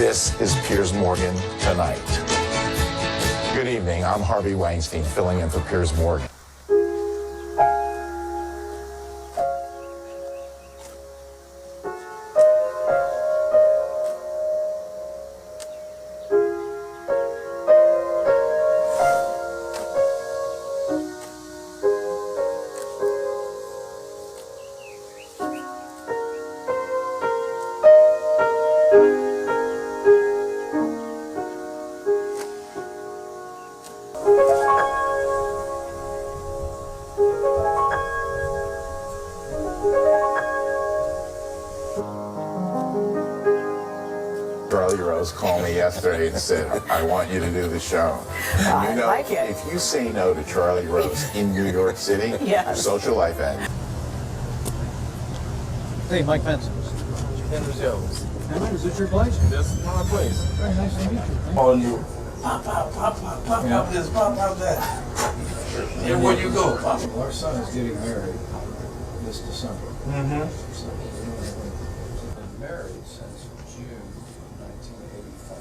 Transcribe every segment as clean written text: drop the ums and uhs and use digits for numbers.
This is Piers Morgan Tonight. Good evening, I'm Harvey Weinstein, filling in for Piers Morgan. Charlie Rose called me yesterday and said, I want you to do the show. And you know, like it. if you say no to Charlie Rose in New York City, Yes. your social life ends. Hey, Mike Pence. Henry Jones. Henry, is it your place? This is my place. Very nice to meet you. On you. Pop this, pop that. Everywhere you go, pop. Well, our son is getting married this December. Mm-hmm. So, he's been married since June 1985.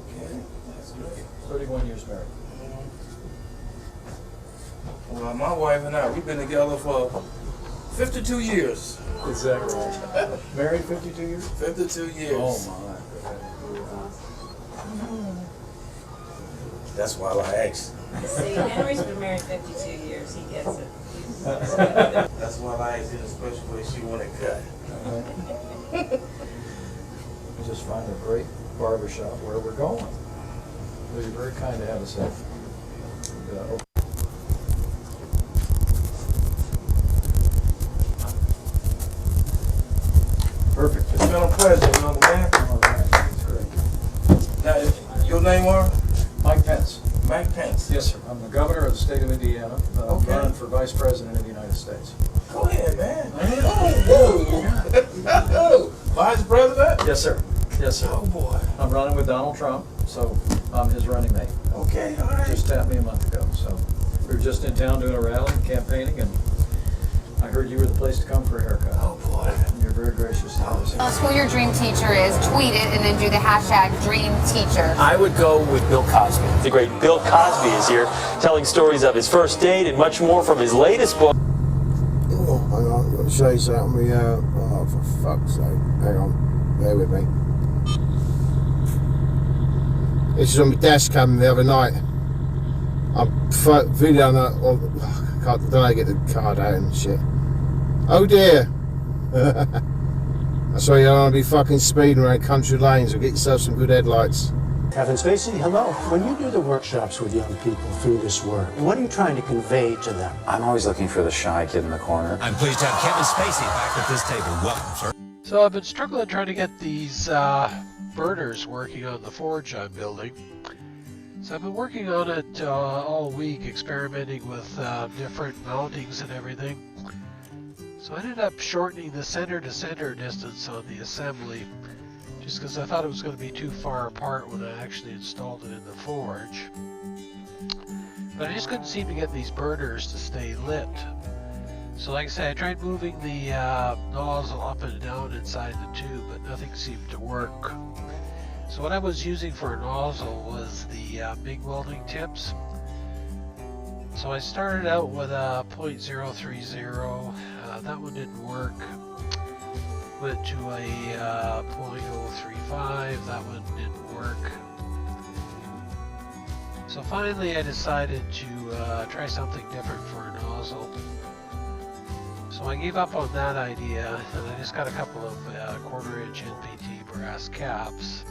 Okay, that's great. 31 years married. Well, my wife and I, we've been together for 52 years. Is that right? Married 52 years? 52 years. Oh, my. That's why I asked. See, Henry's been married 52 years. He gets it. That's why I asked in a special way she wanted cut. We just find a great barbershop where we're going. Well, you're very kind to have us here. Perfect. It's been a pleasure, young man. All right. That's great. Now, your name was? Mike Pence. Mike Pence. Yes, sir. I'm the governor of the state of Indiana. I'm Okay. running for vice president of the United States. Go ahead, man. Oh, Vice President? Yes, sir. Yes, sir. Oh, boy. I'm running with Donald Trump, so I'm his running mate. Okay, all right. Just tapped me a month ago, so we were just in town doing a rally, campaigning, and I heard you were the place to come for a haircut. Oh, boy. And you're very gracious to have us here. Tell us who your dream teacher is, tweet it, and then do the hashtag dream teacher. I would go with Bill Cosby. The great Bill Cosby is here telling stories of his first date and much more from his latest book. Oh, hang on, I've got to show you something. Oh, for fuck's sake. Hang on, bear with me. This is on my dash cam the other night. I'm videoing that. I don't know how to get the card out and shit. Oh dear. That's why you don't want to be fucking speeding around country lanes or get yourself some good headlights. Kevin Spacey, hello. When you do the workshops with young people through this work, what are you trying to convey to them? I'm always looking for the shy kid in the corner. I'm pleased to have Kevin Spacey back at this table. Welcome, sir. So I've been struggling trying to get these burners working on the forge I'm building. So I've been working on it all week, experimenting with different mountings and everything. So I ended up shortening the center-to-center distance on the assembly, just because I thought it was going to be too far apart when I actually installed it in the forge. But I just couldn't seem to get these burners to stay lit. So like I say, I tried moving the nozzle up and down inside the tube, but nothing seemed to work. So what I was using for a nozzle was the big welding tips. So I started out with a .030. That one didn't work. Went to a .035. That one didn't work. So finally I decided to try something different for a nozzle. So I gave up on that idea, and I just got a couple of 1/4 inch NPT brass caps.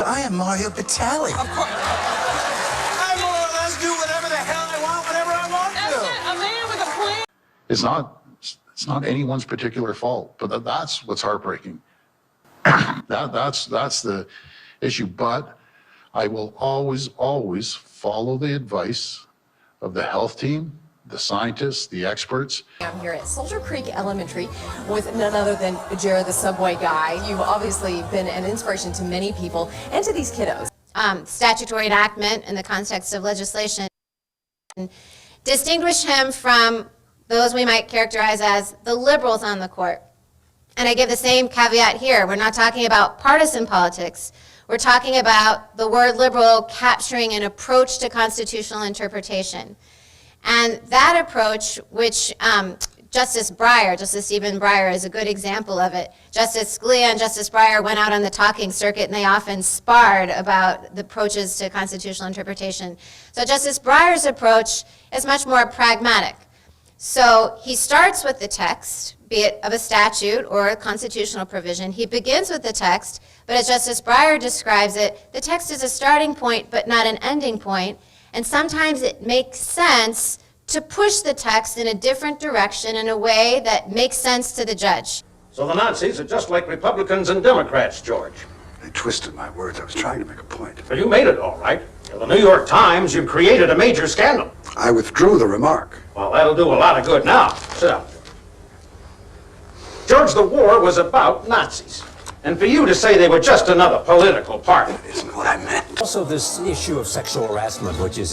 I am Mario Batali. Of course. I more or less do whatever the hell I want, whenever I want to. That's it. A man with a plan. It's not anyone's particular fault, but that's what's heartbreaking. That's the issue. But I will always follow the advice of the health team, the scientists, the experts. I'm here at Soldier Creek Elementary with none other than Jared, the subway guy. You've obviously been an inspiration to many people and to these kiddos. statutory enactment in the context of legislation distinguish him from those we might characterize as the liberals on the court. And I give the same caveat here. We're not talking about partisan politics. We're talking about the word liberal capturing an approach to constitutional interpretation. And that approach, which Justice Stephen Breyer is a good example of it. Justice Scalia and Justice Breyer went out on the talking circuit and they often sparred about the approaches to constitutional interpretation. So Justice Breyer's approach is much more pragmatic. So he starts with the text, be it of a statute or a constitutional provision. He begins with the text, but as Justice Breyer describes it, the text is a starting point but not an ending point. And sometimes it makes sense to push the text in a different direction in a way that makes sense to the judge. So the Nazis are just like Republicans and Democrats, George. They twisted my words. I was trying to make a point. Well, you made it all right. In the New York Times, you created a major scandal. I withdrew the remark. Well, that'll do a lot of good now. Sit down. George, the war was about Nazis. And for you to say they were just another political party. That isn't what I meant. Also, this issue of sexual harassment, which is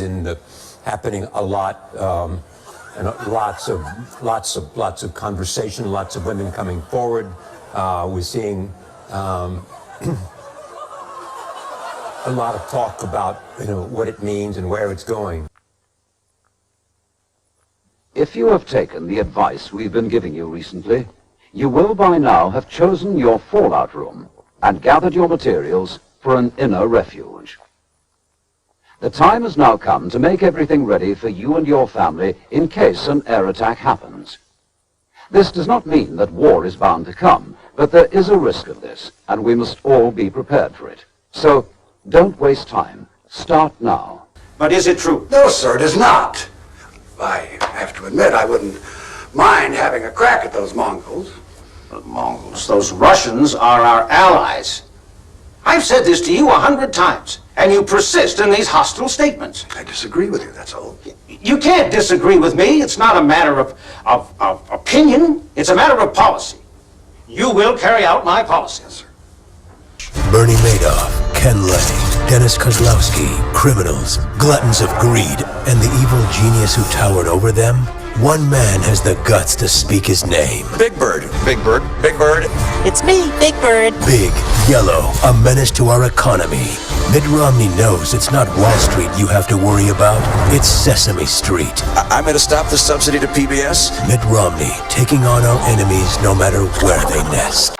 happening a lot, and lots of conversation, lots of women coming forward. We're seeing a lot of talk about what it means and where it's going. If you have taken the advice we've been giving you recently, you will by now have chosen your fallout room and gathered your materials for an inner refuge. The time has now come to make everything ready for you and your family in case an air attack happens. This does not mean that war is bound to come, but there is a risk of this, and we must all be prepared for it. So, don't waste time. Start now. But is it true? No, sir, it is not. I have to admit, I wouldn't mind having a crack at those Mongols. The Mongols, those Russians are our allies. I've said this to you 100 times, and you persist in these hostile statements. I disagree with you, that's all. You can't disagree with me. It's not a matter of opinion. It's a matter of policy. You will carry out my policy. Yes, sir. Bernie Madoff, Ken Levy, Dennis Kozlowski, criminals, gluttons of greed, and the evil genius who towered over them. One man has the guts to speak his name. Big Bird, Big Bird, Big Bird. It's me, Big Bird. Big, yellow, a menace to our economy. Mitt Romney knows it's not Wall Street you have to worry about, it's Sesame Street. I'm going to stop the subsidy to PBS. Mitt Romney, taking on our enemies no matter where they nest.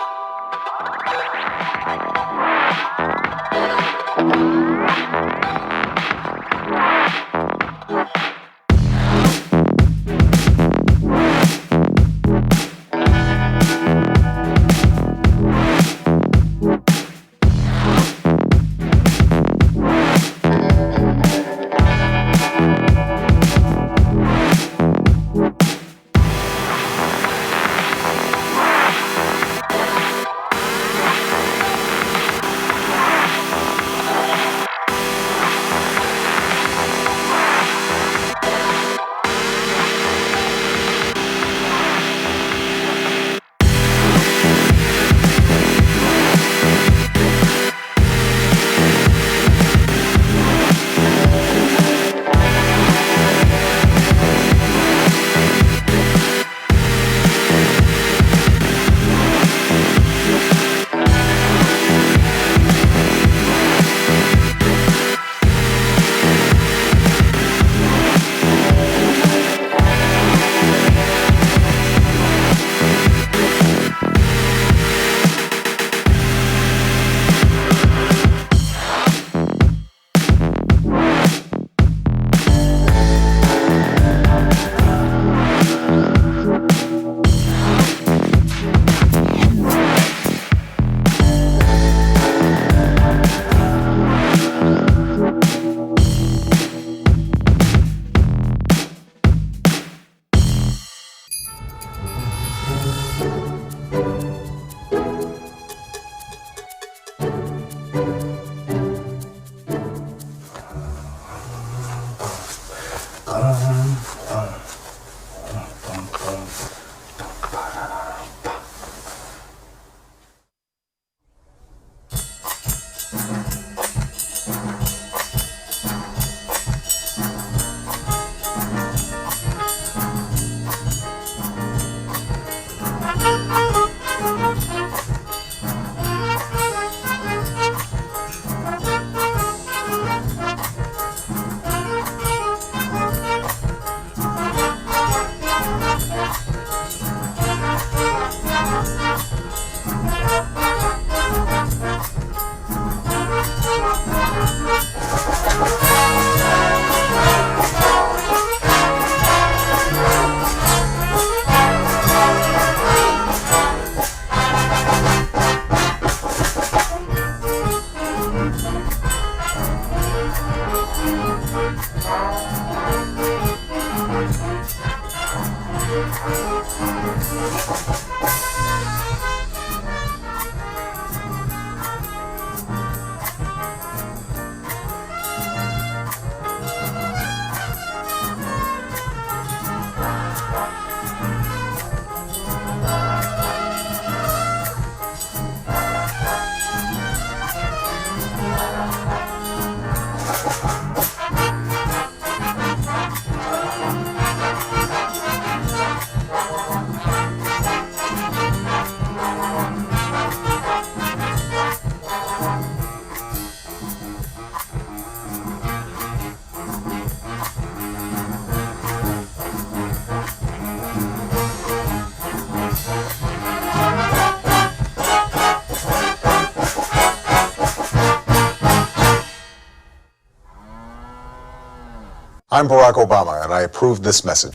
I'm Barack Obama, and I approve this message.